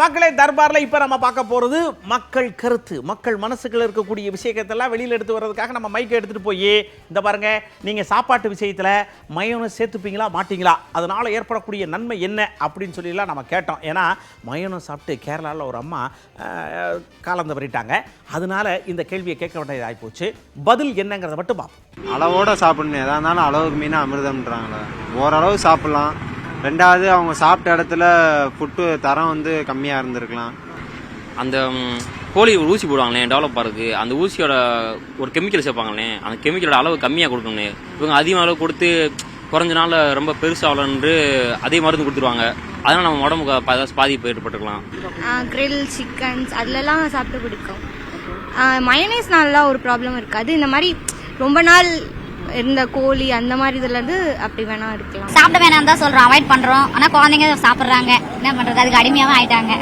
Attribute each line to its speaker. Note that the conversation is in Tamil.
Speaker 1: மக்களே தர்பார்ல இப்ப நம்ம பார்க்க போறது மக்கள் கருத்து, மக்கள் மனசுக்குள்ள இருக்கக்கூடிய விஷயத்தெல்லாம் வெளியில எடுத்து வர்றதுக்காக நம்ம மைக்கை எடுத்துட்டு போய் இந்த பாருங்க, நீங்க சாப்பாட்டு விஷயத்துல மயோனஸ் சேர்த்துப்பீங்களா மாட்டீங்களா, அதனால ஏற்படக்கூடிய நன்மை என்ன அப்படின்னு சொல்லிலாம் நம்ம கேட்டோம். ஏன்னா மயோனஸ் சாப்பிட்டு கேரளாவில் ஒரு அம்மா காலம் தவறிட்டாங்க. அதனால இந்த கேள்வியை கேட்க வேண்டியது ஆகிப்போச்சு. பதில் என்னங்கிறத மட்டும் பார்ப்போம்.
Speaker 2: அளவோட சாப்பிடணும், எதா இருந்தாலும் அளவுக்கு மீனா அமிர்தம்ன்றாங்களே, ஓரளவு சாப்பிடலாம். ரெண்டாவது அவங்க சாப்பிட்ட இடத்துல ஃபுட்டு தரம் வந்து கம்மியாக இருந்திருக்கலாம்.
Speaker 3: அந்த கோழி ஒரு ஊசி போடுவாங்களே டெவலப் ஆகிறதுக்கு, அந்த ஊசியோட ஒரு கெமிக்கல் சேர்ப்பாங்களே, அந்த கெமிக்கலோட அளவு கம்மியாக கொடுக்கணும்னே. இவங்க அதிகமாக அளவு கொடுத்து குறைஞ்ச நாள் ரொம்ப பெருசாகலன்று அதே மருந்து கொடுத்துருவாங்க. அதனால் நம்ம உடம்புக்கு பாதிப்பு ஏற்பட்டுருக்கலாம்.
Speaker 4: கிரில் சிக்கன்ஸ் அதுலலாம் சாப்பிட்டு பிடிக்கும். மயோனைஸ்னாலலாம் ஒரு ப்ராப்ளம் இருக்காது. இந்த மாதிரி ரொம்ப நாள் இருந்த கோழி அந்த மாதிரி இதுல இருந்து அப்படி வேணா இருக்கலாம்.
Speaker 5: சாப்பிட வேணாம் தான் சொல்றோம், அவாய்ட் பண்றோம். ஆனா குழந்தைங்க சாப்பிடுறாங்க, என்ன பண்றது, அதுக்கு அடிமையாவும் ஆயிட்டாங்க.